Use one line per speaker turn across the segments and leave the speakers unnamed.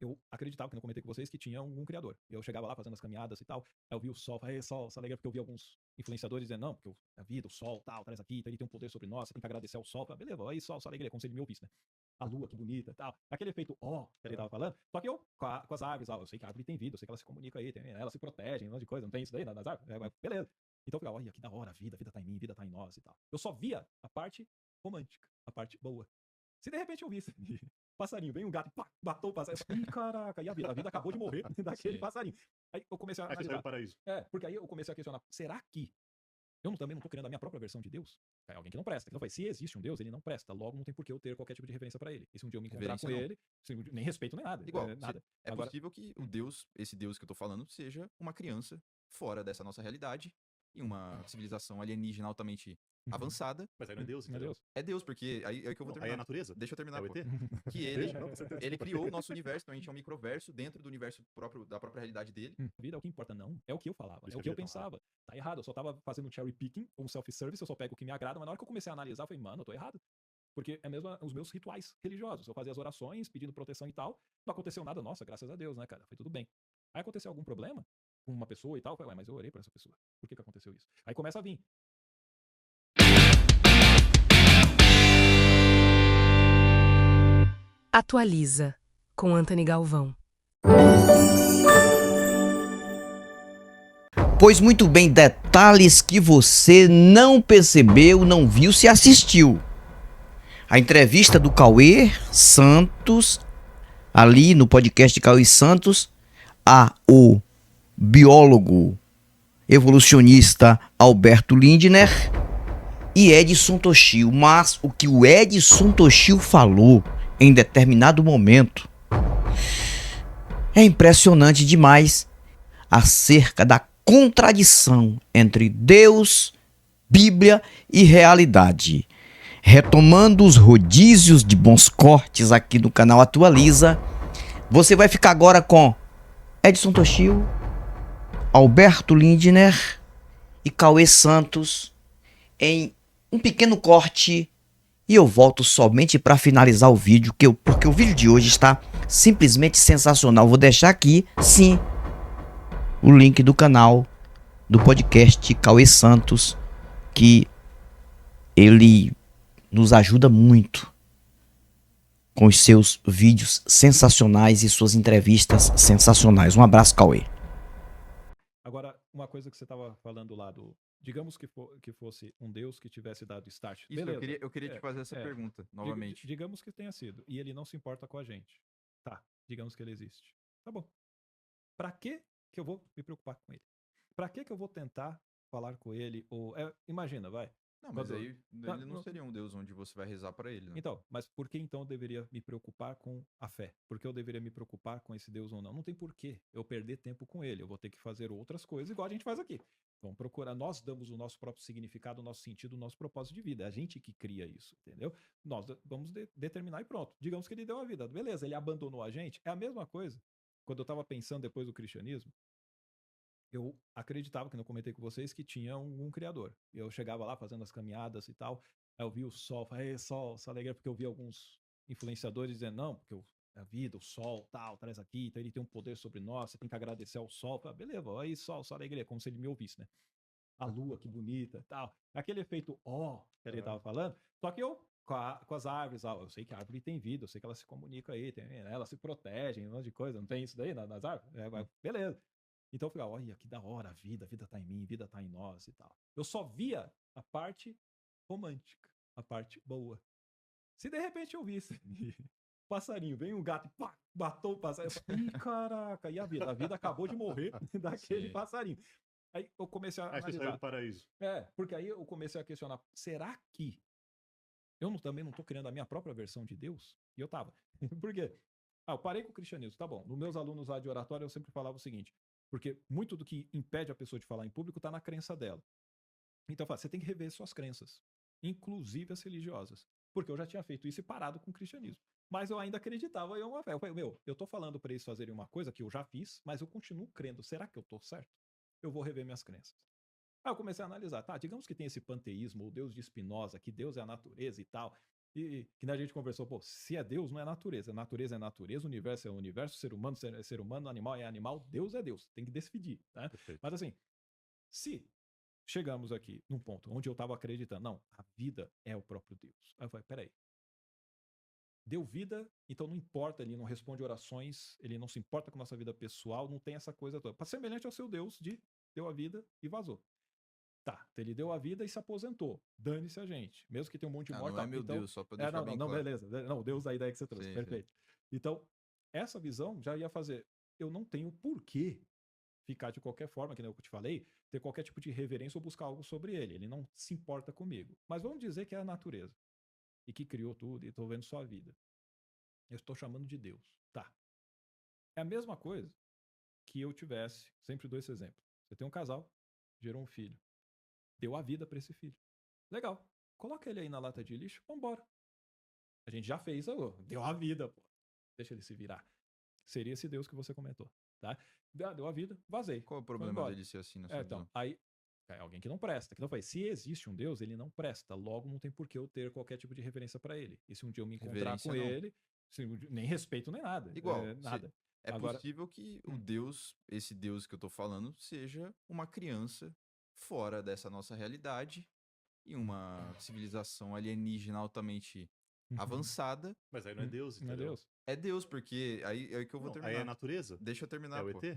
eu acreditava, que eu comentei com vocês, que tinha um criador. Eu chegava lá fazendo as caminhadas e tal, aí eu vi o sol, falei, sol, só alegria, porque eu vi alguns influenciadores dizendo, não, porque a vida, o sol, tal, traz aqui, então ele tem um poder sobre nós, você tem que agradecer ao sol. Falei, beleza, aí sol, só alegria, como se ele me ouvisse, né? A lua, que bonita e tal. Aquele efeito, ó, que ele tava falando. Só que eu, com as árvores, ó, eu sei que a árvore tem vida, eu sei que ela se comunica aí, elas se protegem, um monte de coisa, não tem isso daí nas árvores? Beleza. Então eu falei, olha, que da hora, a vida tá em mim, a vida tá em nós e tal. Eu só via a parte romântica, a parte boa. Se de repente eu visse passarinho, vem um gato, pá, matou o passarinho. Ih, caraca, e a vida acabou de morrer daquele
Sim.
passarinho. Aí eu comecei a
Aí você saiu do
analisar.
paraíso.
Porque aí eu comecei a questionar, será que também não tô criando a minha própria versão de Deus? É alguém que não presta. Então, se existe um Deus, ele não presta. Logo, não tem por que eu ter qualquer tipo de referência para ele. E se um dia eu me encontrar com ele, nem respeito nem nada.
Igual,
Nada.
é
Agora,
possível que o Deus, esse Deus que eu tô falando, seja uma criança fora dessa nossa realidade, em uma civilização alienígena altamente avançada.
Mas aí não é Deus,
não é
entendeu?
Deus.
É Deus, porque aí é que eu vou
Não, aí é
terminar.
a natureza.
Deixa eu terminar,
É o
pô.
ET?
Que
Deixa, não, você
ele criou o nosso universo, então a gente é um microverso dentro do universo próprio, da própria realidade dele.
A vida é o que importa, não. É o que eu falava,
Por isso
é o
que
que
a
eu
vida é tão
pensava. Tá errado, eu só tava fazendo cherry picking, um self-service, eu só pego o que me agrada, mas na hora que eu comecei a analisar, eu falei, mano, eu tô errado. Porque é mesmo os meus rituais religiosos. Eu fazia as orações, pedindo proteção e tal. Não aconteceu nada, nossa, graças a Deus, né, cara? Foi tudo bem. Aí aconteceu algum problema com uma pessoa e tal. Eu falei, ué, mas eu orei pra essa pessoa. Por que aconteceu isso? Aí começa a vir.
Atualiza, com Anthony Galvão.
Pois muito bem, detalhes que você não percebeu, não viu, se assistiu. A entrevista do Cauê Santos, ali no podcast de Cauê Santos, o biólogo evolucionista Alberto Lindner e Edson Toshio. Mas o que o Edson Toshio falou em determinado momento é impressionante demais acerca da contradição entre Deus, Bíblia e realidade. Retomando os rodízios de bons cortes aqui no canal Atualiza, você vai ficar agora com Edson Toshio, Alberto Lindner e Cauê Santos em um pequeno corte e eu volto somente para finalizar o vídeo, porque o vídeo de hoje está simplesmente sensacional. Vou deixar aqui, sim, o link do canal do podcast Cauê Santos, que ele nos ajuda muito com os seus vídeos sensacionais e suas entrevistas sensacionais. Um abraço, Cauê.
Agora, uma coisa que você tava falando lá do... Digamos que fosse um Deus que tivesse dado start.
Isso,
Beleza.
eu queria te fazer essa pergunta, novamente.
Digamos que tenha sido. E ele não se importa com a gente. Tá, digamos que ele existe. Tá bom. Pra que eu vou me preocupar com ele? Pra que eu vou tentar falar com ele? Ou imagina, vai.
Não, mas
Quando-
aí ele não seria um Deus onde você vai rezar pra ele, né?
Então, mas por que então eu deveria me preocupar com a fé? Por que eu deveria me preocupar com esse Deus ou não? Não tem porquê eu perder tempo com ele. Eu vou ter que fazer outras coisas igual a gente faz aqui. Vamos procurar, nós damos o nosso próprio significado, o nosso sentido, o nosso propósito de vida. É a gente que cria isso, entendeu? Nós vamos determinar e pronto. Digamos que ele deu a vida. Beleza, ele abandonou a gente. É a mesma coisa. Quando eu estava pensando depois do cristianismo, eu acreditava, que eu comentei com vocês, que tinha um criador. Eu chegava lá fazendo as caminhadas e tal, aí eu vi o sol, falei, sol, alegria, porque eu vi alguns influenciadores dizendo, não, porque a vida, o sol, tal, traz aqui, então ele tem um poder sobre nós, você tem que agradecer ao sol. Falei, beleza, aí sol, alegria, como se ele me ouvisse, né? A lua, que bonita, tal. Aquele efeito que ele tava falando, só que eu com as árvores, eu sei que a árvore tem vida, eu sei que ela se comunica aí, elas se protegem, um monte de coisa, não tem isso daí nas árvores? Beleza. Então eu falei, olha, que da hora, a vida tá em mim, a vida tá em nós e tal. Eu só via a parte romântica, a parte boa. Se de repente eu visse passarinho, vem um gato e pá, matou o passarinho. Eu falei, ih, caraca, e a vida acabou de morrer daquele passarinho. Aí eu comecei a
Aí você saiu
analisar.
do paraíso.
Porque aí eu comecei a questionar, será que também não tô criando a minha própria versão de Deus? E eu tava. Por quê? Eu parei com o cristianismo, tá bom. Nos meus alunos lá de oratória eu sempre falava o seguinte, porque muito do que impede a pessoa de falar em público tá na crença dela. Então eu falo, você tem que rever suas crenças, inclusive as religiosas. Porque eu já tinha feito isso e parado com o cristianismo. Mas eu ainda acreditava em uma fé. Eu falei, eu tô falando para eles fazerem uma coisa que eu já fiz, mas eu continuo crendo. Será que eu tô certo? Eu vou rever minhas crenças. Aí eu comecei a analisar, digamos que tem esse panteísmo, o Deus de Spinoza, que Deus é a natureza e tal. E que nem a gente conversou, pô, se é Deus, não é natureza. Natureza é natureza, universo é universo, ser humano é ser humano, animal é animal, Deus é Deus. Tem que decidir, né?
Perfeito.
Mas assim, se chegamos aqui num ponto onde eu estava acreditando, não, a vida é o próprio Deus. Aí eu falei, peraí. Deu vida, então não importa, ele não responde orações, ele não se importa com a nossa vida pessoal, não tem essa coisa toda. Para semelhante ao seu Deus de deu a vida e vazou. Tá, então ele deu a vida e se aposentou. Dane-se a gente. Mesmo que tenha um monte de morte.
Não é
tá,
meu
então,
Deus, só pra deixar
não,
bem
não,
claro.
beleza. Não, Deus da ideia que você trouxe.
Sim,
Perfeito. Então, essa visão já ia fazer. Eu não tenho porquê ficar de qualquer forma, que nem eu te falei, ter qualquer tipo de reverência ou buscar algo sobre ele. Ele não se importa comigo. Mas vamos dizer que é a natureza. E que criou tudo e estou vendo sua vida. Eu estou chamando de Deus. Tá. É a mesma coisa que eu tivesse, sempre dou esse exemplo. Você tem um casal, gerou um filho. Deu a vida para esse filho. Legal. Coloca ele aí na lata de lixo, vambora. A gente já fez, deu a vida, pô. Deixa ele se virar. Seria esse Deus que você comentou, tá? Deu a vida, vazei.
Qual é o
Foi
problema
embora.
dele ser assim na sua
Então,
visão?
aí é alguém que não presta. Então, eu falei, se existe um Deus, ele não presta. Logo, não tem por que eu ter qualquer tipo de reverência para ele. E se um dia eu me encontrar
Reverência
com
não.
ele, nem respeito nem nada.
Igual,
Nada.
É
Agora-
possível que o Deus, esse Deus que eu tô falando, seja uma criança fora dessa nossa realidade e uma civilização alienígena altamente
Uhum.
avançada.
Mas aí não é Deus,
Não é
entendeu?
Deus.
É Deus, porque aí é que eu vou
Não, aí
terminar.
é natureza?
Deixa eu terminar,
É o
pô.
ET?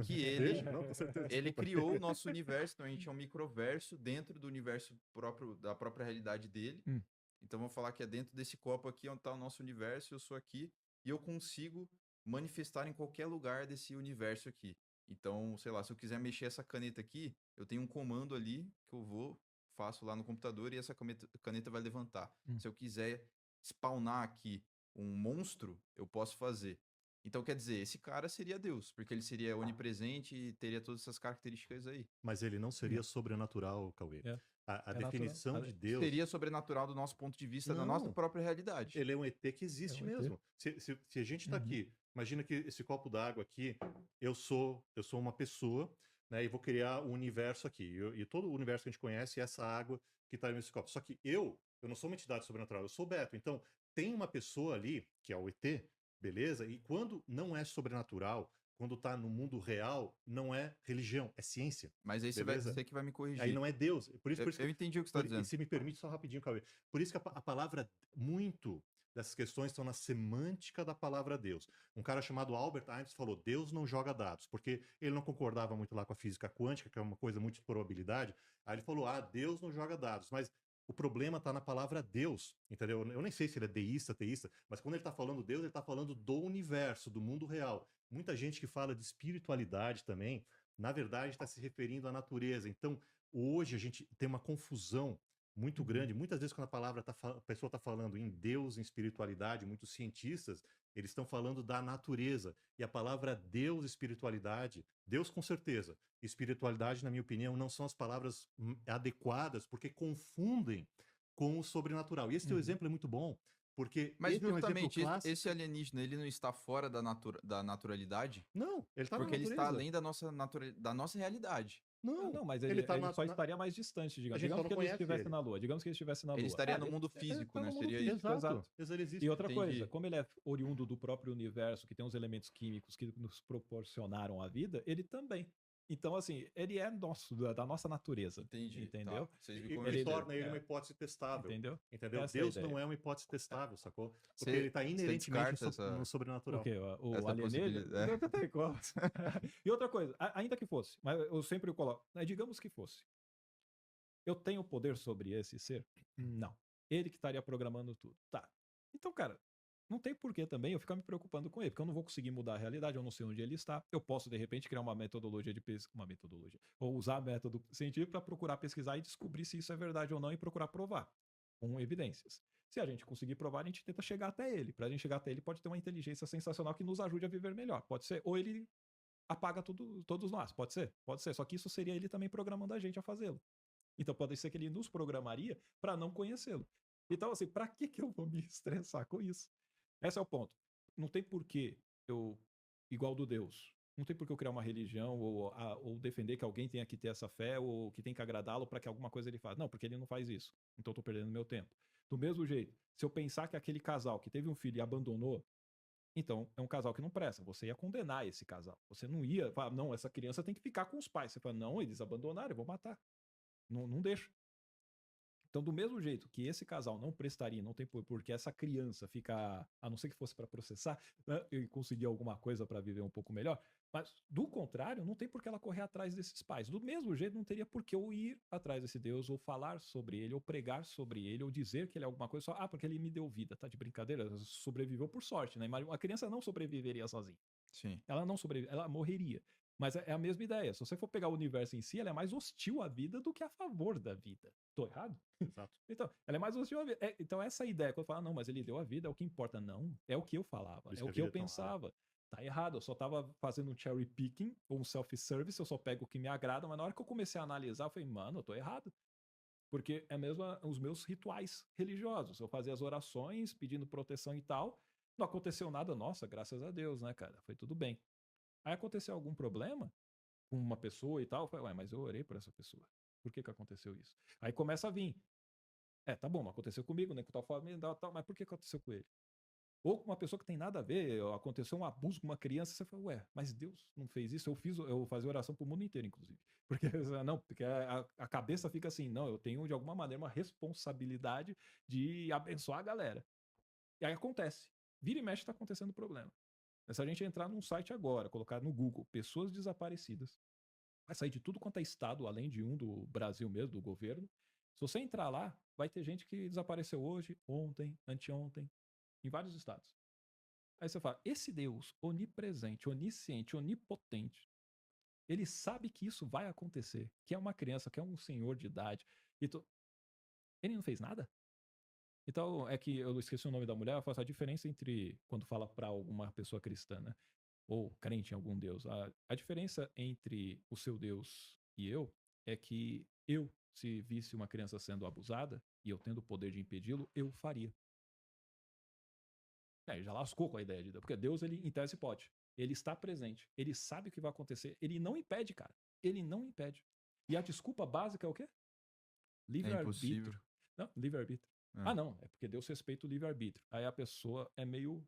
Que ele,
Deixa? Não, com certeza.
ele
desculpa.
criou o nosso universo, então a gente é um microverso dentro do universo próprio, da própria realidade dele.
Hum.
Então vamos falar que é dentro desse copo aqui onde está o nosso universo, eu sou aqui, e eu consigo manifestar em qualquer lugar desse universo aqui. Então, sei lá, se eu quiser mexer essa caneta aqui, eu tenho um comando ali que eu vou, faço lá no computador e essa caneta vai levantar. Se eu quiser spawnar aqui um monstro, eu posso fazer. Então, quer dizer, esse cara seria Deus, porque ele seria onipresente e teria todas essas características aí.
Mas ele não seria sobrenatural, Cauê.
É.
A
É
definição
natural.
de Deus,
Seria sobrenatural do nosso ponto de vista, da nossa
Não.
própria realidade.
ele é um ET que existe
É um ET.
mesmo. Se a gente tá
Uhum.
aqui, imagina que esse copo d'água aqui, eu sou uma pessoa, né, e vou criar um universo aqui. E todo o universo que a gente conhece é essa água que tá nesse copo. Só que eu não sou uma entidade sobrenatural, eu sou o Beto. Então, tem uma pessoa ali, que é o ET, beleza? E quando não é sobrenatural, quando tá no mundo real, não é religião, é ciência.
Mas aí
Beleza?
você que vai me corrigir.
Aí não é Deus. Por isso,
Eu entendi o que você está
e
dizendo.
se me permite só rapidinho, Cauê. Por isso que a palavra, muito dessas questões estão na semântica da palavra Deus. Um cara chamado Albert Einstein falou, Deus não joga dados, porque ele não concordava muito lá com a física quântica, que é uma coisa muito de probabilidade. Aí ele falou, Deus não joga dados, mas o problema está na palavra Deus, entendeu? Eu nem sei se ele é deísta, teísta, mas quando ele está falando Deus, ele está falando do universo, do mundo real. Muita gente que fala de espiritualidade também, na verdade está se referindo à natureza. Então, hoje a gente tem uma confusão muito grande. Muitas vezes quando a pessoa está falando em Deus, em espiritualidade, muitos cientistas, eles estão falando da natureza. E a palavra Deus e espiritualidade, Deus com certeza, espiritualidade, na minha opinião, não são as palavras adequadas, porque confundem com o sobrenatural. E esse teu exemplo é muito bom, porque
Mas
esse é um exemplo
justamente
clássico.
esse alienígena, ele não está fora da naturalidade?
Não, ele está na
Porque ele
natureza.
está além da nossa realidade.
Não, mas
ele
ele,
tá
ele
na-
só
na-
estaria mais distante, digamos.
A gente só
Digamos
não
que ele
conhece
estivesse
ele.
na Lua. Digamos que ele estivesse na Lua.
Ele estaria no
ele-
mundo
ele
físico,
tá no
né?
mundo
Seria
físico,
isso.
Exato. Ele existe.
E outra
Entendi.
coisa, como ele é oriundo do próprio universo, que tem os elementos químicos que nos proporcionaram a vida, ele também. Então, assim, ele é nosso, da nossa natureza.
Entendi.
Entendeu?
Tá. Vocês me
E que
convenceram.
torna ele
é.
uma hipótese testável.
Entendeu?
Entendeu?
Essa é a
Deus
ideia.
não é uma hipótese testável, sacou? Porque
Você-
ele está
você
inerentemente
descarta essa-
no sobrenatural.
O quê? O
Essa
alienígena?
possibilidade.
Não tem como. E outra coisa, ainda que fosse, mas eu sempre coloco, digamos que fosse. Eu tenho poder sobre esse ser? Não. Ele que estaria programando tudo. Tá. Então, cara, não tem porquê também eu ficar me preocupando com ele, porque eu não vou conseguir mudar a realidade, eu não sei onde ele está. Eu posso, de repente, criar uma metodologia de pesquisa, ou usar método científico para procurar pesquisar e descobrir se isso é verdade ou não e procurar provar com evidências. Se a gente conseguir provar, a gente tenta chegar até ele. Para a gente chegar até ele, pode ter uma inteligência sensacional que nos ajude a viver melhor. Pode ser. Ou ele apaga todos nós. Pode ser. Pode ser. Só que isso seria ele também programando a gente a fazê-lo. Então pode ser que ele nos programaria para não conhecê-lo. Então, assim, para que eu vou me estressar com isso? Esse é o ponto. Não tem porquê eu, igual do Deus, não tem porquê eu criar uma religião ou defender que alguém tenha que ter essa fé ou que tem que agradá-lo para que alguma coisa ele faça. Não, porque ele não faz isso. Então eu tô perdendo meu tempo. Do mesmo jeito, se eu pensar que aquele casal que teve um filho e abandonou, então é um casal que não presta. Você ia condenar esse casal. Você não ia falar, não, essa criança tem que ficar com os pais. Você fala, não, eles abandonaram, eu vou matar. Não, não deixa. Então, do mesmo jeito que esse casal não prestaria, não tem porque essa criança fica, a não ser que fosse para processar, né, e conseguir alguma coisa para viver um pouco melhor, mas do contrário, não tem por que ela correr atrás desses pais. Do mesmo jeito, não teria por que eu ir atrás desse Deus, ou falar sobre ele, ou pregar sobre ele, ou dizer que ele é alguma coisa só, porque ele me deu vida, tá de brincadeira, sobreviveu por sorte, né? A criança não sobreviveria sozinha.
Sim.
Ela não sobrevive, ela morreria. Mas é a mesma ideia. Se você for pegar o universo em si, ela é mais hostil à vida do que a favor da vida. Tô errado?
Exato.
Então, ela é mais hostil à vida. Então, essa ideia, quando eu falo, não, mas ele deu a vida, é o que importa. Não, é o que eu falava,
Por isso
é
que
o
a
que eu
vida é tão
pensava. Tá errado, eu só tava fazendo um cherry picking ou um self-service, eu só pego o que me agrada, mas na hora que eu comecei a analisar, eu falei, mano, eu tô errado. Porque é mesmo os meus rituais religiosos. Eu fazia as orações, pedindo proteção e tal. Não aconteceu nada, nossa, graças a Deus, né, cara? Foi tudo bem. Aí aconteceu algum problema com uma pessoa e tal, eu falei, ué, mas eu orei por essa pessoa. Por que aconteceu isso? Aí começa a vir. Tá bom, mas aconteceu comigo, né? Com tal família, tal, mas por que aconteceu com ele? Ou com uma pessoa que tem nada a ver, aconteceu um abuso com uma criança, você fala, ué, mas Deus não fez isso? Eu fazia oração pro mundo inteiro, inclusive. Porque, não, porque a cabeça fica assim, não, eu tenho de alguma maneira uma responsabilidade de abençoar a galera. E aí acontece. Vira e mexe tá acontecendo problema. Se a gente entrar num site agora, colocar no Google, pessoas desaparecidas, vai sair de tudo quanto é estado, além de um do Brasil mesmo, do governo. Se você entrar lá, vai ter gente que desapareceu hoje, ontem, anteontem, em vários estados. Aí você fala, esse Deus onipresente, onisciente, onipotente, ele sabe que isso vai acontecer, que é uma criança, que é um senhor de idade, ele não fez nada? Então, é que eu esqueci o nome da mulher, ela fala a diferença entre, quando fala para alguma pessoa cristã, né? Ou crente em algum Deus. A diferença entre o seu Deus e eu é que eu, se visse uma criança sendo abusada e eu tendo o poder de impedi-lo, eu faria. Já lascou com a ideia de Deus, porque Deus, ele em tese pode. Ele está presente, ele sabe o que vai acontecer, ele não impede, cara. Ele não impede. E a desculpa básica é o quê?
É
Livre-arbítrio.
impossível.
Não, livre-arbítrio. Não, é porque Deus respeita o livre-arbítrio. Aí a pessoa é meio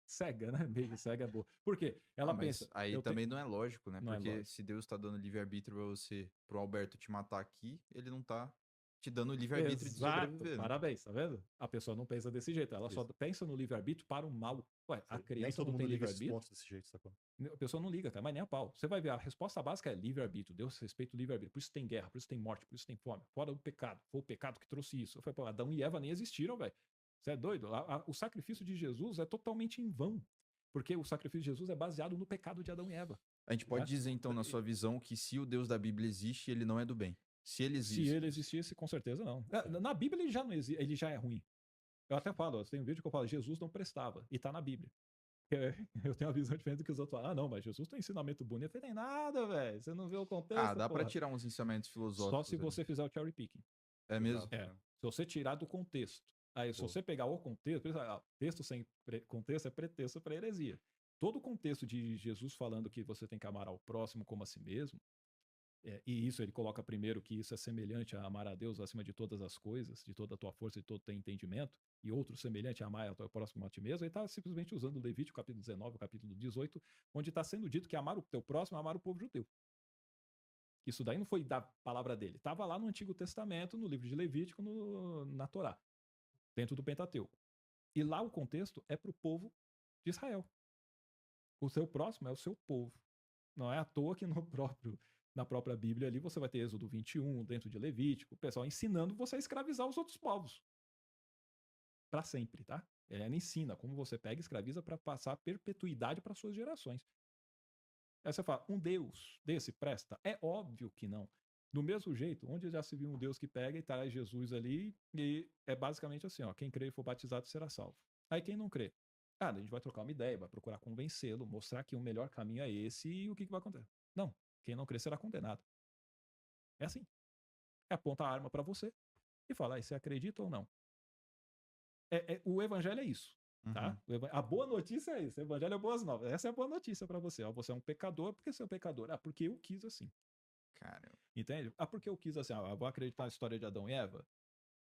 cega, né? Meio cega é boa. Por quê? Ela
Mas
pensa.
aí também não é lógico, né?
Não é
Porque
lógico.
se Deus tá dando livre-arbítrio pra você, pro Alberto te matar aqui, ele não tá te dando livre-arbítrio de sobreviver, né?
Parabéns, tá vendo? A pessoa não pensa desse jeito, ela só pensa no livre-arbítrio para o mal. Ué, a
Nem
criança
todo
não
mundo
tem
liga esses
livre-arbítrio?
pontos desse jeito, sacou?
A pessoa não liga, cara, mas nem a pau. Você vai ver, a resposta básica é livre-arbítrio. Deus respeita o livre-arbítrio. Por isso tem guerra, por isso tem morte, por isso tem fome. Fora o pecado. Foi o pecado que trouxe isso. Eu falei, pô, Adão e Eva nem existiram, velho. Você é doido? O sacrifício de Jesus é totalmente em vão. Porque o sacrifício de Jesus é baseado no pecado de Adão e Eva.
A gente pode dizer, então, na sua visão, que se o Deus da Bíblia existe, ele não é do bem. Se ele existe.
Se ele existisse, com certeza não. Na Bíblia ele já não existe, ele já é ruim. Eu até falo, tem um vídeo que eu falo, Jesus não prestava, e tá na Bíblia. Eu tenho uma visão diferente do que os outros falam. Ah, não, mas Jesus tem ensinamento bonito. Eu falei, tem nada, velho. Você não vê o contexto.
Dá pra
porra.
tirar uns ensinamentos filosóficos.
Só se você fizer o cherry picking.
É mesmo?
Exato.
Se você tirar do contexto. Aí, se
Pô.
você pegar o contexto, texto sem contexto é pretexto para heresia. Todo o contexto de Jesus falando que você tem que amar ao próximo como a si mesmo, e isso ele coloca primeiro que isso é semelhante a amar a Deus acima de todas as coisas, de toda a tua força e todo o teu entendimento, e outro semelhante a amar ao teu próximo como a ti mesmo, ele está simplesmente usando o Levítico capítulo 19, capítulo 18, onde está sendo dito que amar o teu próximo é amar o povo judeu. Isso daí não foi da palavra dele, estava lá no Antigo Testamento, no livro de Levítico, na Torá, dentro do Pentateuco. E lá o contexto é para o povo de Israel. O seu próximo é o seu povo. Não é à toa que na própria Bíblia ali você vai ter Êxodo 21, dentro de Levítico, o pessoal ensinando você a escravizar os outros povos. Para sempre, tá? Ele ensina como você pega e escraviza para passar perpetuidade para suas gerações. Aí você fala, um Deus desse presta? É óbvio que não. Do mesmo jeito, onde já se viu um Deus que pega e traz Jesus ali, e é basicamente assim, ó, quem crê e for batizado será salvo. Aí quem não crê? A gente vai trocar uma ideia, vai procurar convencê-lo, mostrar que o melhor caminho é esse e o que vai acontecer. Não, quem não crê será condenado. É assim. Aponta a arma para você e fala, você acredita ou não? O evangelho é isso, tá? A boa notícia é isso, o evangelho é boas novas. Essa é a boa notícia para você. Você é um pecador, porque você é um pecador? Porque eu quis assim.
Caramba.
Entende? Porque eu quis assim, eu vou acreditar na história de Adão e Eva?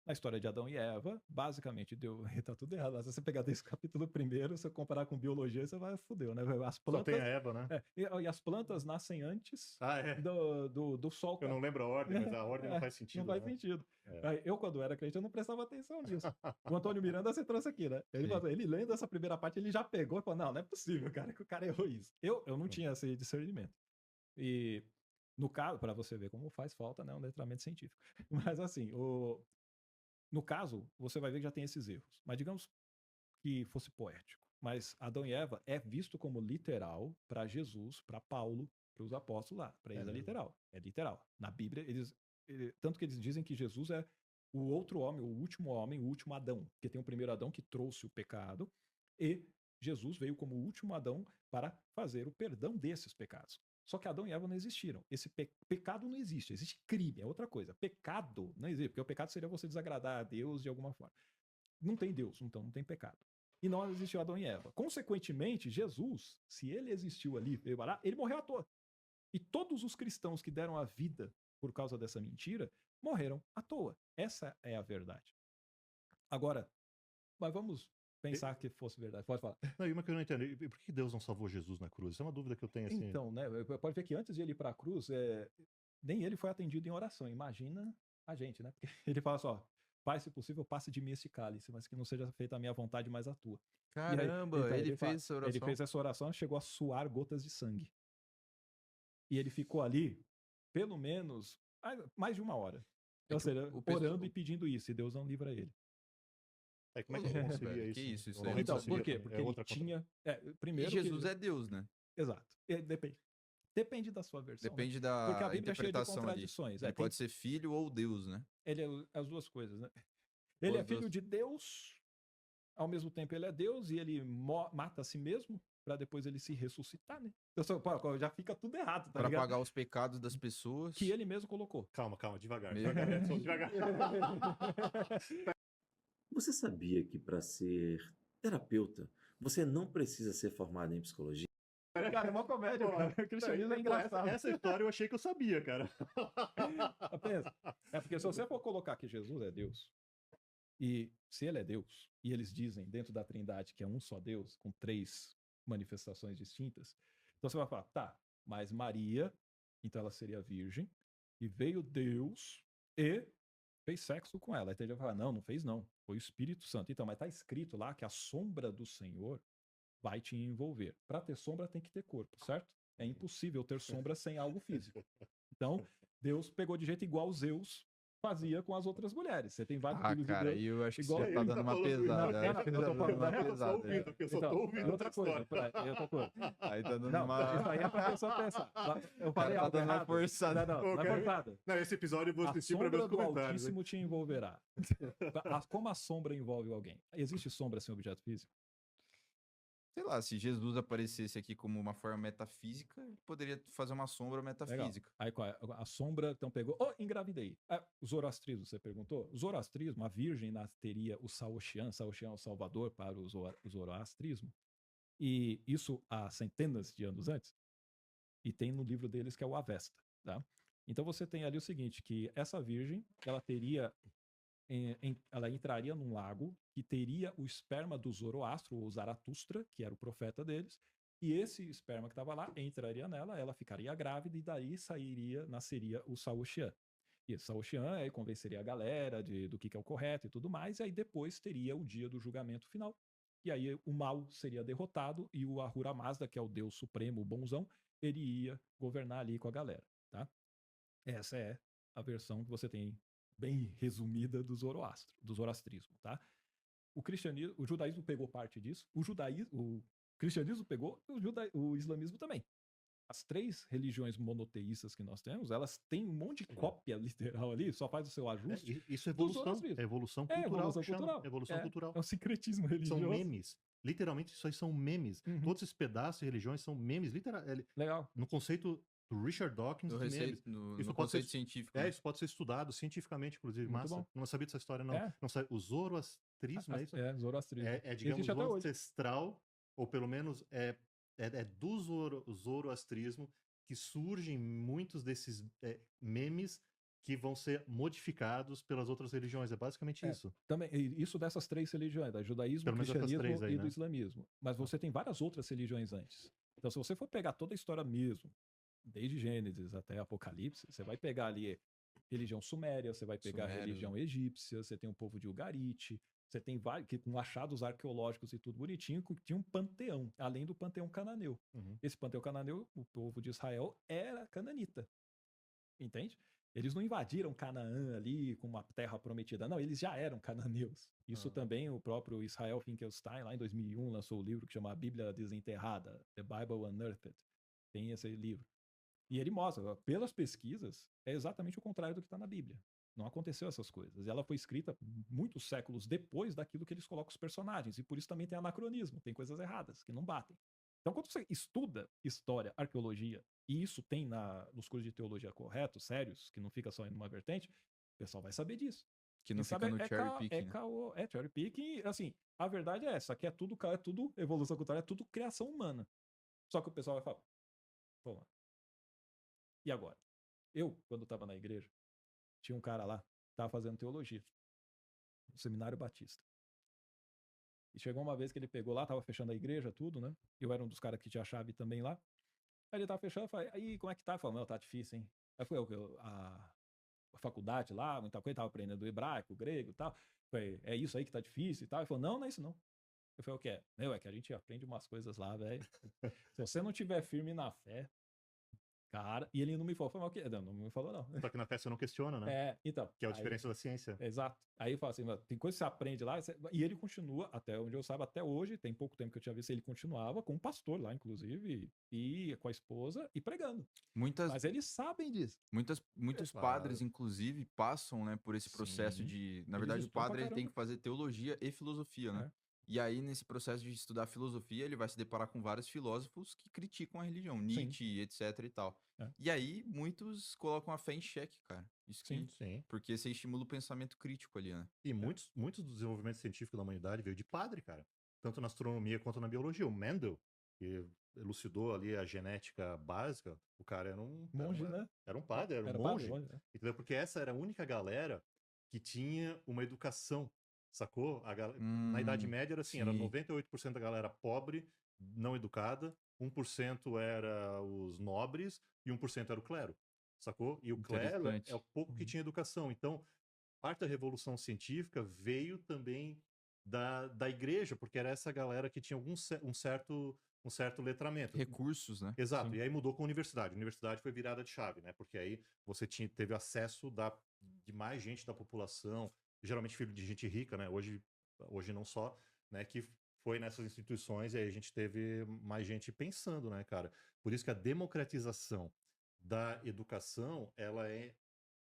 Na história de Adão e Eva, basicamente deu. Tá tudo errado. Se você pegar desde o capítulo 1, você comparar com biologia, você vai fudeu, né? As
Só
plantas.
tem a Eva, né?
E as plantas nascem antes
Ah, é.
do sol.
Eu não lembro a ordem, mas a ordem não faz sentido.
Não faz
né?
sentido.
É.
Aí, eu, quando era crente, eu não prestava atenção nisso. O Antônio Miranda, você trouxe aqui, né? Ele lendo essa primeira parte, ele já pegou e falou: não é possível, cara, que o cara errou isso. Eu não tinha esse discernimento. E, no caso, para você ver como faz falta, né, um letramento científico. Mas, assim, no caso, você vai ver que já tem esses erros. Mas digamos que fosse poético. Mas Adão e Eva é visto como literal para Jesus, para Paulo, para os apóstolos lá. Para eles é literal. É literal. Na Bíblia, tanto que eles dizem que Jesus é o outro homem, o último Adão. Porque tem o primeiro Adão que trouxe o pecado e Jesus veio como o último Adão para fazer o perdão desses pecados. Só que Adão e Eva não existiram. Esse pecado não existe. Existe crime, é outra coisa. Pecado não existe, porque o pecado seria você desagradar a Deus de alguma forma. Não tem Deus, então não tem pecado. E não existiu Adão e Eva. Consequentemente, Jesus, se ele existiu ali, ele morreu à toa. E todos os cristãos que deram a vida por causa dessa mentira, morreram à toa. Essa é a verdade. Agora, mas vamos pensar que fosse verdade. Pode falar.
Não, e uma que eu não entendo. E por que Deus não salvou Jesus na cruz? Isso é uma dúvida que eu tenho assim.
Então, né? Pode ver que antes de ele ir para a cruz, nem ele foi atendido em oração. Imagina a gente, né? Porque ele fala só: Pai, se possível, passe de mim esse cálice, mas que não seja feita a minha vontade, mas a tua.
Caramba,
Aí,
ele fez essa oração.
Ele fez essa oração, chegou a suar gotas de sangue. E ele ficou ali, pelo menos, mais de 1 hora. Ou seja, orando e pedindo isso, e Deus não livra ele.
Como é que concilia isso?
Que isso?
Eu não
Então,
concilia
por quê?
também.
Porque ele tinha... primeiro
e Jesus é Deus, né?
Exato. Depende da sua versão.
Depende
né?
da
Porque a Bíblia é cheia de
interpretação ali.
contradições.
Ele pode ser filho ou Deus, né?
Ele é as duas coisas, né? Ele é filho de Deus, ao mesmo tempo ele é Deus e ele mata a si mesmo para depois ele se ressuscitar, né? Já fica tudo errado, tá
ligado? Para pagar os pecados das pessoas.
Que ele mesmo colocou.
Calma, devagar. Devagar.
Você sabia que para ser terapeuta, você não precisa ser formado em psicologia?
Cara, é uma comédia, cara. O cristianismo é engraçado.
Essa história eu achei que eu sabia, cara.
É porque se você for colocar que Jesus é Deus, e se ele é Deus, e eles dizem dentro da Trindade que é um só Deus, com 3 manifestações distintas, então você vai falar, tá, mas Maria, então ela seria virgem, e veio Deus e fez sexo com ela. Aí você vai falar, não fez não, foi o Espírito Santo. Então, mas tá escrito lá que a sombra do Senhor vai te envolver. Para ter sombra tem que ter corpo, certo? É impossível ter sombra sem algo físico. Então, Deus pegou de jeito igual Zeus fazia com as outras mulheres. Você tem vários filhos de Deus.
Eu acho que você tá dando uma pesada.
Eu tô falando da pesada.
Eu só tô ouvindo
outra coisa. Eu tô falando.
Aí tá dando
Não,
uma...
isso aí é pra pessoa pensar. Eu falei
tá
algo
dando uma
errado.
forçada.
Não é forçada.
Não, esse episódio eu vou
A
assistir pra ver
sombra
os
do
comentários.
Altíssimo te envolverá. Como a sombra envolve alguém? Existe sombra sem objeto físico?
Sei lá, se Jesus aparecesse aqui como uma forma metafísica, ele poderia fazer uma sombra metafísica.
Legal. Aí qual é? A sombra, então pegou... engravidei. O zoroastrismo, você perguntou? O zoroastrismo, a virgem teria o Saoshyant. Saoshyant é o salvador para o zoroastrismo. E isso há centenas de anos antes. E tem no livro deles que é o Avesta. Tá? Então você tem ali o seguinte, que essa virgem, ela teria... ela entraria num lago que teria o esperma do Zoroastro, ou Zaratustra, que era o profeta deles, e esse esperma que estava lá entraria nela, ela ficaria grávida, e daí nasceria o Saoshyant. E esse Saoshyant aí convenceria a galera do que é o correto e tudo mais, e aí depois teria o dia do julgamento final. E aí o mal seria derrotado, e o Ahura Mazda, que é o deus supremo, o bonzão, ele ia governar ali com a galera. Tá? Essa é a versão que você tem bem resumida do zoroastrismo, tá? O judaísmo pegou parte disso, o cristianismo pegou, o islamismo também. As 3 religiões monoteístas que nós temos, elas têm um monte de cópia literal ali, só faz o seu ajuste.
Isso é evolução. É evolução cultural. Evolução cultural.
É um sincretismo religioso.
São memes. Literalmente, isso aí são memes. Todos esses pedaços de religiões são memes.
Legal.
No conceito do Richard Dawkins de memes.
No conceito científico.
Isso pode ser estudado cientificamente, inclusive.
Muito
Massa.
Bom.
Não sabia dessa história, não. Não sabe. O zoroastrismo, é isso?
Zoroastrismo.
Digamos, o ancestral, ou pelo menos é do zoroastrismo que surgem muitos desses memes que vão ser modificados pelas outras religiões. É basicamente
É,
isso.
Também, isso dessas 3 religiões, do judaísmo,
Pelo menos essas
cristianismo
3 aí,
e do
né?
islamismo. Mas você tem várias outras religiões antes. Então, se você for pegar toda a história mesmo, desde Gênesis até Apocalipse, você vai pegar ali religião suméria, você vai pegar a
Sumérios,
religião egípcia, você tem o povo de Ugarite, você tem vários, que com achados arqueológicos e tudo bonitinho, que tinha um panteão, além do panteão cananeu.
Uhum.
Esse panteão cananeu, o povo de Israel era cananita. Entende? Eles não invadiram Canaã ali com uma terra prometida. Não, eles já eram cananeus. Isso também o próprio Israel Finkelstein, lá em 2001, lançou o livro que chama A Bíblia Desenterrada, The Bible Unearthed. Tem esse livro. E ele mostra, pelas pesquisas, é exatamente o contrário do que está na Bíblia. Não aconteceu essas coisas. Ela foi escrita muitos séculos depois daquilo que eles colocam os personagens. E por isso também tem anacronismo, tem coisas erradas que não batem. Então, quando você estuda história, arqueologia, e isso tem nos cursos de teologia corretos, sérios, que não fica só em uma vertente, o pessoal vai saber disso.
Que não
E
fica
sabe,
no cherry picking, né?
É cherry picking, assim, a verdade é essa, que é tudo evolução cultural, é tudo criação humana. Só que o pessoal vai falar, pô, e agora? Eu, quando estava na igreja, tinha um cara lá, estava fazendo teologia, no Seminário Batista. E chegou uma vez que ele pegou lá, tava fechando a igreja, tudo, né? Eu era um dos caras que tinha a chave também lá. Aí ele tava fechando, eu falei, aí, como é que tá? Eu falei, não, tá difícil, hein? Aí foi a faculdade lá, muita coisa, tava aprendendo hebraico, grego e tal. Eu falei, é isso aí que tá difícil e tal? Ele falou, não, não é isso não. Eu falei, o que é? Meu, é que a gente aprende umas coisas lá, velho. Se você não tiver firme na fé, cara... E ele não me falou, foi mal que... Não me falou não.
Só que na fé você não questiona, né?
Então.
Que é a
aí-
diferença da ciência.
Exato. Aí eu falo assim, tem coisa que você aprende lá, e ele continua, até onde eu saiba, até hoje, tem pouco tempo que eu tinha visto, ele continuava com um pastor lá, inclusive, e com a esposa, e pregando.
Muitas,
Mas eles sabem disso.
muitos
Claro.
padres, inclusive, passam, né, por esse processo
Sim.
de... Na
Eles
verdade, o
estudam pra
padre ele tem
caramba.
que fazer teologia e filosofia, né?
É.
E aí, nesse processo de estudar filosofia, ele vai se deparar com vários filósofos que criticam a religião, Nietzsche, etc e tal.
É.
E aí, muitos colocam a fé em xeque, cara. Isso
Sim.
que...
Sim.
Porque você estimula o pensamento crítico ali, né?
E muitos do desenvolvimento científico da humanidade veio de padre, cara. Tanto na astronomia quanto na biologia. O Mendel, que elucidou ali a genética básica, o cara era um
Monge, né?
Era um padre, era um
padre,
monge.
né?
Entendeu? Porque essa era a única galera que tinha uma educação, sacou? Na Idade Média era assim, era
sim.
98% da galera pobre, não educada, 1% era os nobres e 1% era o clero, sacou? E o clero
Interessante.
é o pouco que tinha educação. Então, parte da revolução científica veio também da igreja, porque era essa galera que tinha um certo letramento.
Recursos, né?
Exato,
Sim.
e aí mudou com a universidade. A universidade foi virada de chave, né? Porque aí você teve acesso de mais gente da população, geralmente filho de gente rica, né? Hoje não só, né? Que foi nessas instituições e aí a gente teve mais gente pensando, né, cara? Por isso que a democratização da educação, ela é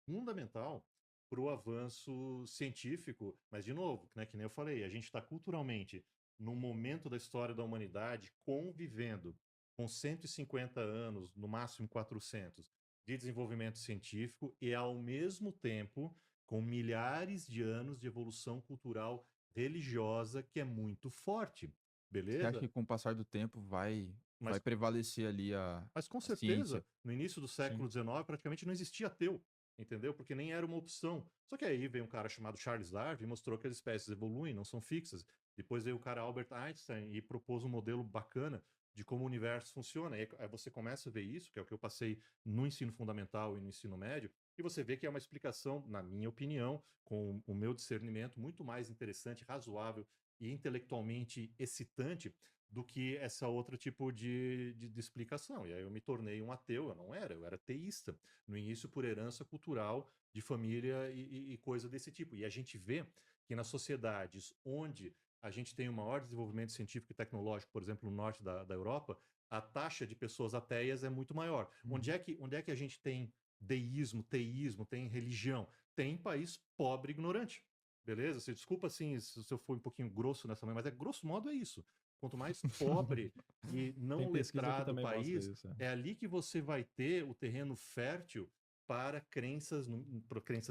fundamental para o avanço científico, mas de novo, né, que nem eu falei, a gente está culturalmente num momento da história da humanidade convivendo com 150 anos, no máximo 400, de desenvolvimento científico e ao mesmo tempo com milhares de anos de evolução cultural religiosa que é muito forte,
Você acha
beleza?
que com o passar do tempo vai
Mas-
prevalecer ali a
Mas com
ciência?
certeza, no início do século XIX, praticamente não existia ateu, entendeu? Porque nem era uma opção. Só que aí veio um cara chamado Charles Darwin e mostrou que as espécies evoluem, não são fixas. Depois veio o cara Albert Einstein e propôs um modelo bacana de como o universo funciona. Aí você começa a ver isso, que é o que eu passei no ensino fundamental e no ensino médio, e você vê que é uma explicação, na minha opinião, com o meu discernimento, muito mais interessante, razoável e intelectualmente excitante do que essa outra tipo de explicação. E aí eu me tornei um ateu, eu era teísta, no início por herança cultural de família e coisa desse tipo. E a gente vê que nas sociedades onde a gente tem o maior desenvolvimento científico e tecnológico, por exemplo, no norte da Europa, a taxa de pessoas ateias é muito maior. Onde é que a gente tem deísmo, teísmo, tem religião? Tem país pobre e ignorante. Beleza? Você desculpa assim se eu for um pouquinho grosso nessa manhã, mas grosso modo é isso. Quanto mais pobre e não
Tem pesquisa que
letrado o
também mostra
país,
isso.
é ali que você vai ter o terreno fértil para crenças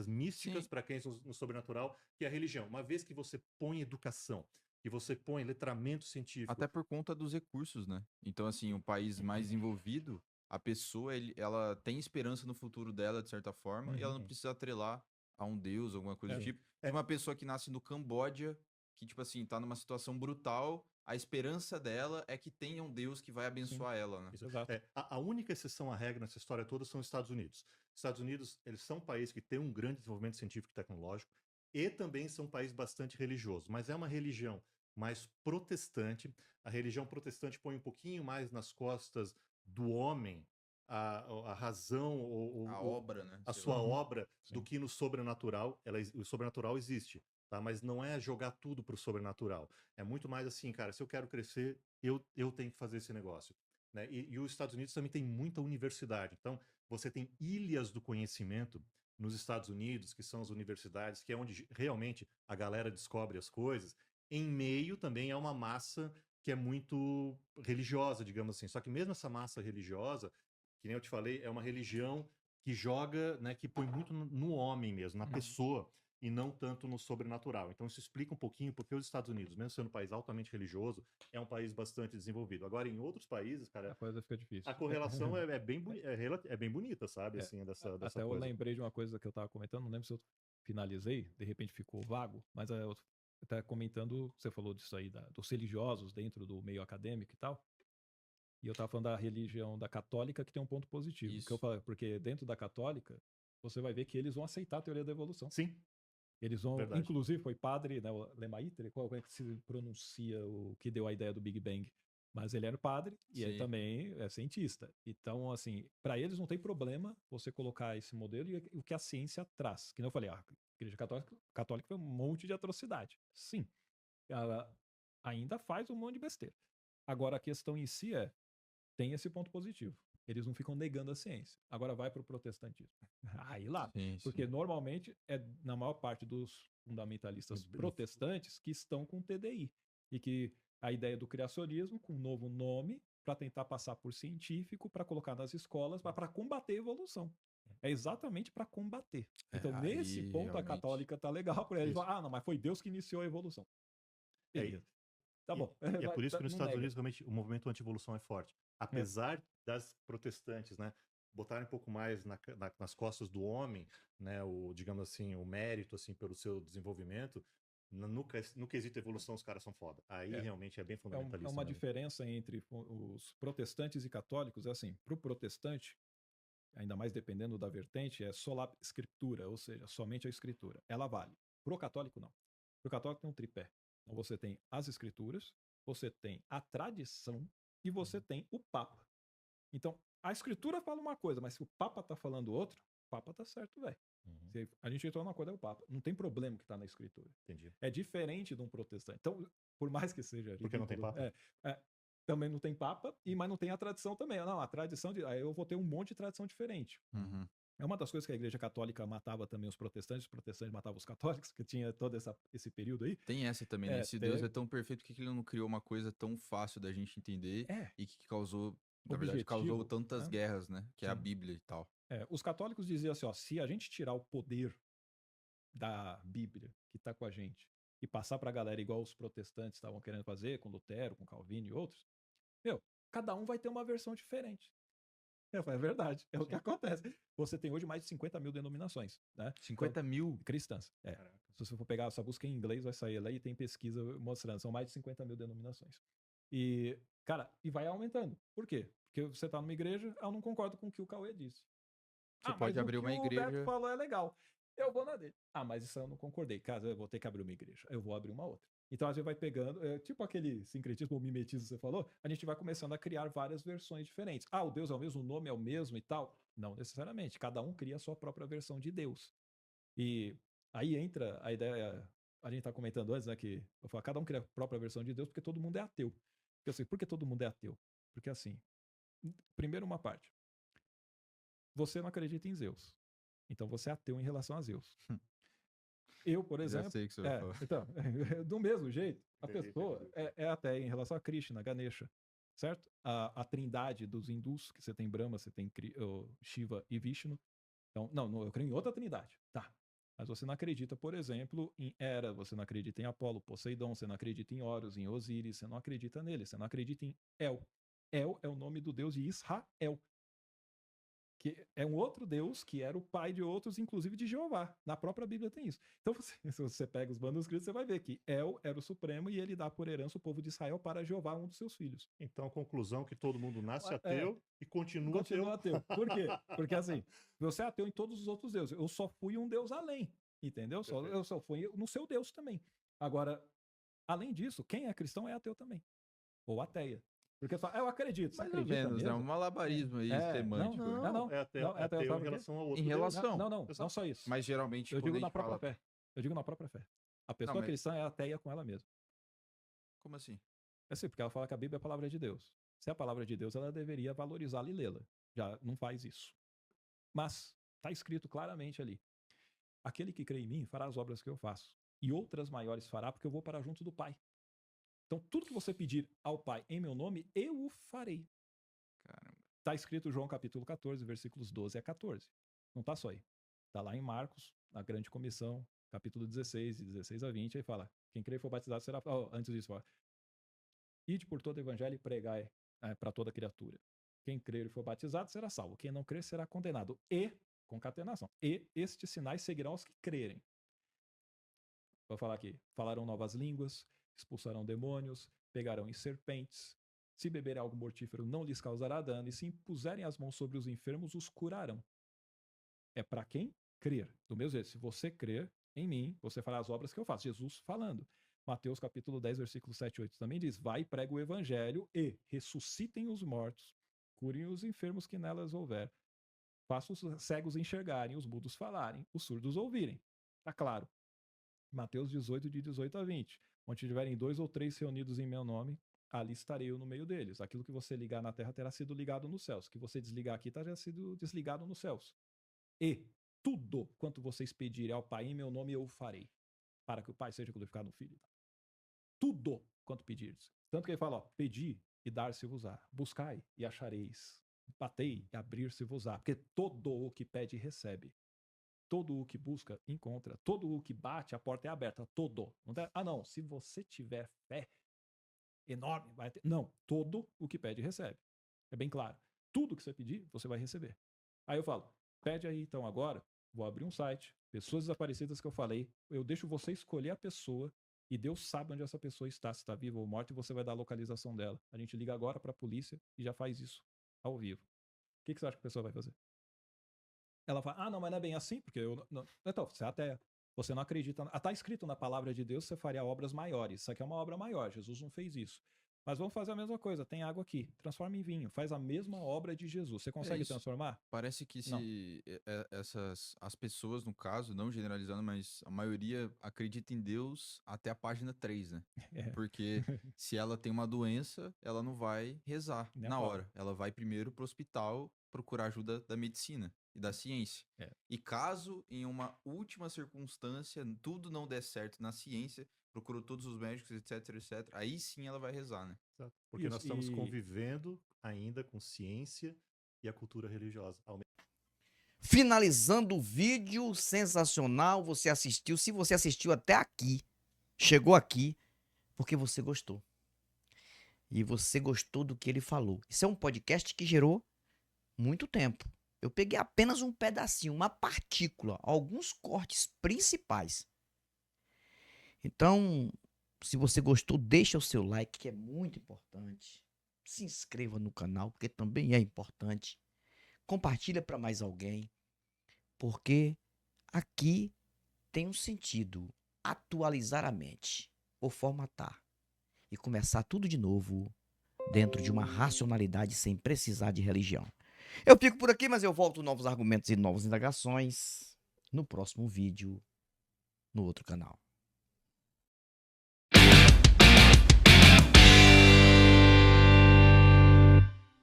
místicas,
Sim.
para crenças no sobrenatural, que é a religião. Uma vez que você põe educação, que você põe letramento científico,
Até por conta dos recursos, né? Então, assim, o país mais desenvolvido, a pessoa, ela tem esperança no futuro dela, de certa forma, e ela não
Uhum.
precisa atrelar a um deus, alguma coisa do
É.
tipo.
É.
Uma pessoa que nasce no Camboja, que, tipo assim, tá numa situação brutal, a esperança dela é que tenha um deus que vai abençoar ela, né?
Isso.
Exato.
A única exceção à regra nessa história toda são os Estados Unidos. Estados Unidos, eles são um país que tem um grande desenvolvimento científico e tecnológico e também são um país bastante religioso, mas é uma religião mais protestante. A religião protestante põe um pouquinho mais nas costas do homem a razão ou
A obra, né?
a
sei
sua
lá.
obra do
Sim.
que no sobrenatural. O sobrenatural existe, tá? Mas não é jogar tudo pro sobrenatural. É muito mais assim, cara, se eu quero crescer, eu tenho que fazer esse negócio. Né? E os Estados Unidos também tem muita universidade. Então, você tem ilhas do conhecimento nos Estados Unidos, que são as universidades, que é onde realmente a galera descobre as coisas. Em meio também é uma massa que é muito religiosa, digamos assim. Só que mesmo essa massa religiosa, que nem eu te falei, é uma religião que joga, né, que põe muito no homem mesmo, na pessoa, e não tanto no sobrenatural. Então isso explica um pouquinho porque os Estados Unidos, mesmo sendo um país altamente religioso, é um país bastante desenvolvido. Agora, em outros países,
A
cara,
coisa fica difícil.
a correlação é bem bonita, sabe?
É,
Assim, dessa
até eu
coisa.
lembrei de uma coisa que eu tava comentando, não lembro se eu finalizei, de repente ficou vago, mas eu até comentando, você falou disso aí, dos religiosos dentro do meio acadêmico e tal, e eu tava falando da religião da católica que tem um ponto positivo, que eu
Isso.
falei, porque dentro da católica, você vai ver que eles vão aceitar a teoria da evolução.
Sim,
Eles vão,
verdade.
inclusive foi padre, né, o Lemaitre, qual é que se pronuncia o que deu a ideia do Big Bang? Mas ele era padre e ele
Sim.
também é cientista. Então, assim, para eles não tem problema você colocar esse modelo e o que a ciência traz. Que nem eu falei, a Igreja Católica foi um monte de atrocidade. Sim, ela ainda faz um monte de besteira. Agora, a questão em si tem esse ponto positivo. Eles não ficam negando a ciência. Agora vai para o protestantismo. Aí lá,
Sim,
porque
sim.
normalmente é na maior parte dos fundamentalistas protestantes que estão com TDI e que a ideia do criacionismo com um novo nome para tentar passar por científico, para colocar nas escolas, para combater a evolução. É exatamente para combater. Então, nesse
Aí
ponto, a
realmente.
católica tá legal para eles.
Isso.
Ah, não, mas foi Deus que iniciou a evolução.
É,
Beleza. Tá
E,
bom.
e é por isso que nos
Não
Estados
nega.
Unidos realmente o movimento anti-evolução é forte. Apesar das protestantes, né, botarem um pouco mais nas costas do homem, né, digamos assim, o mérito assim pelo seu desenvolvimento, no quesito evolução os caras são foda. Aí
É.
realmente é bem
É
fundamentalista
uma
mesmo.
diferença entre os protestantes e católicos, é assim, para o protestante, ainda mais dependendo da vertente, é sola escritura, ou seja, somente a escritura. Ela vale. Para o católico, não. Para o católico tem um tripé. Então você tem as escrituras, você tem a tradição e você tem o Papa. Então, a escritura fala uma coisa, mas se o Papa tá falando outra, o Papa tá certo, velho.
Uhum,
A gente entrou numa coisa é o Papa. Não tem problema que tá na escritura.
entendi.
É diferente de um protestante. Então, por mais que seja
Porque não tem
ridículo,
papa?
também não tem papa, mas não tem a tradição também. Não, a tradição aí eu vou ter um monte de tradição diferente.
Uhum.
É uma das coisas que a Igreja Católica matava também os protestantes matavam os católicos, que tinha todo esse período aí.
Tem essa também, né? Se Deus é tão perfeito, por que ele não criou uma coisa tão fácil da gente entender e que causou, na verdade, causou
Objetivo,
tantas
né?
guerras, né? Que é a
Sim.
Bíblia e tal.
Os católicos diziam assim, ó, se a gente tirar o poder da Bíblia que tá com a gente e passar pra galera igual os protestantes estavam querendo fazer, com Lutero, com Calvino e outros, cada um vai ter uma versão diferente. Eu falei, é verdade, é o que acontece. Você tem hoje mais de 50 mil denominações, né?
50 mil?
Cristãs,
Caraca.
Se você for pegar essa busca em inglês, vai sair lá e tem pesquisa mostrando, são mais de 50 mil denominações. E, cara, e vai aumentando. Por quê? Porque você tá numa igreja, eu não concordo com o que o Cauê disse.
Você pode abrir uma
o
igreja.
Roberto falou é legal. Eu vou na dele. Mas isso eu não concordei. Caso eu vou ter que abrir uma igreja. Eu vou abrir uma outra. Então a gente vai pegando, tipo aquele sincretismo ou mimetismo que você falou, a gente vai começando a criar várias versões diferentes. O Deus é o mesmo, o nome é o mesmo e tal. Não necessariamente. Cada um cria a sua própria versão de Deus. E aí entra a ideia, a gente tá comentando antes, né, que eu falo, cada um cria a própria versão de Deus porque todo mundo é ateu. Porque assim, por que todo mundo é ateu? Porque assim, primeiro uma parte. Você não acredita em Zeus. Então você é ateu em relação a Zeus. Eu, por exemplo.
Já sei o que você vai falar.
Então, do mesmo jeito, a
Entendi,
pessoa
entendi.
é até em relação a Krishna, Ganesha, certo? A trindade dos hindus, que você tem Brahma, você tem Shiva e Vishnu. Então, não, eu creio em outra trindade. Tá. Mas você não acredita, por exemplo, em Hera, você não acredita em Apolo, Poseidon, você não acredita em Horus, em Osíris, você não acredita nele, você não acredita em El. El é o nome do deus de Israel. que é um outro Deus que era o pai de outros, inclusive de Jeová. Na própria Bíblia tem isso. Então, se você pega os manuscritos, você vai ver que El era o supremo e ele dá por herança o povo de Israel para Jeová, um dos seus filhos.
Então, conclusão que todo mundo nasce
É.
ateu e continua ateu.
Por quê? Porque assim, você é ateu em todos os outros deuses. Eu só fui um Deus além, entendeu? Eu só fui no seu Deus também. Agora, além disso, quem é cristão é ateu também. Ou ateia. Porque fala, eu acredito. Você
Mais ou
acredita
menos, né?
mesmo?
Um malabarismo aí semântico.
Não, é ateu
sabe
em
o quê?
relação ao outro
Em
Deus.
relação.
Não só isso.
Mas geralmente
Eu
quando
digo
a
na
gente
própria
fala...
fé. Eu digo na própria fé. A pessoa
mas-
cristã é ateia com ela mesma.
Como assim?
É assim, porque ela fala que a Bíblia é a palavra de Deus. Se é a palavra de Deus, ela deveria valorizá-la e lê-la. Já não faz isso. Mas está escrito claramente ali. Aquele que crê em mim fará as obras que eu faço. E outras maiores fará, porque eu vou para junto do Pai. Então, tudo que você pedir ao Pai em meu nome, eu o farei.
Caramba.
Está escrito João capítulo 14, versículos 12 a 14. Não está só aí. Está lá em Marcos, na grande comissão, capítulo 16, de 16 a 20, aí fala, quem crer e for batizado será... antes disso, fala, ide por todo o evangelho e pregai para toda criatura. Quem crer e for batizado será salvo. Quem não crer será condenado. E, concatenação, e estes sinais seguirão os que crerem. Vou falar aqui. Falarão novas línguas, expulsarão demônios, pegarão em serpentes. Se beberem algo mortífero, não lhes causará dano. E se impuserem as mãos sobre os enfermos, os curarão. É para quem crer. Do mesmo jeito, se você crer em mim, você fará as obras que eu faço. Jesus falando. Mateus capítulo 10, versículo 7 e 8 também diz, vai e prega o evangelho e ressuscitem os mortos, curem os enfermos que nelas houver, façam os cegos enxergarem, os mudos falarem, os surdos ouvirem. Tá claro. Mateus 18, de 18 a 20. Onde tiverem 2 ou 3 reunidos em meu nome, ali estarei eu no meio deles. Aquilo que você ligar na terra terá sido ligado nos céus. O que você desligar aqui terá sido desligado nos céus. E tudo quanto vocês pedirem ao Pai em meu nome, eu o farei. Para que o Pai seja glorificado no Filho. Tudo quanto pedires. Tanto que ele fala, ó, pedi e dar-se-vos-á. Buscai e achareis. Batei e abrir-se-vos-á. Porque todo o que pede, recebe. Todo o que busca, encontra. Todo o que bate, a porta é aberta. Todo. Não, se você tiver fé enorme, vai ter... Não, todo o que pede, recebe. É bem claro. Tudo que você pedir, você vai receber. Aí eu falo, pede aí então agora, vou abrir um site, pessoas desaparecidas que eu falei, eu deixo você escolher a pessoa e Deus sabe onde essa pessoa está, se está viva ou morta, e você vai dar a localização dela. A gente liga agora para a polícia e já faz isso ao vivo. O que você acha que a pessoa vai fazer? Ela fala, não, mas não é bem assim, porque eu não... Então, você é ateia. Você não acredita... Está escrito na palavra de Deus, você faria obras maiores. Isso aqui é uma obra maior, Jesus não fez isso. Mas vamos fazer a mesma coisa, tem água aqui, transforma em vinho, faz a mesma obra de Jesus. Você consegue transformar?
Parece que as pessoas, no caso, não generalizando, mas a maioria acredita em Deus até a página 3, né? Porque se ela tem uma doença, ela não vai rezar na hora. Ela vai primeiro pro hospital procurar ajuda da medicina e da ciência. E caso, em uma última circunstância, tudo não der certo na ciência, procurou todos os médicos, etc, etc, aí sim ela vai rezar, né?
Exato. Porque nós estamos convivendo ainda com ciência e a cultura religiosa.
Finalizando o vídeo, sensacional, você assistiu. Se você assistiu até aqui, chegou aqui, porque você gostou. E você gostou do que ele falou. Isso é um podcast que gerou muito tempo. Eu peguei apenas um pedacinho, uma partícula, alguns cortes principais. Então, se você gostou, deixa o seu like, que é muito importante. Se inscreva no canal, porque também é importante. Compartilha para mais alguém, porque aqui tem um sentido: atualizar a mente, ou formatar, e começar tudo de novo, dentro de uma racionalidade sem precisar de religião. Eu fico por aqui, mas eu volto com novos argumentos e novas indagações no próximo vídeo, no outro canal.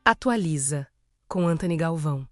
Atualiza, com Antony Galvão.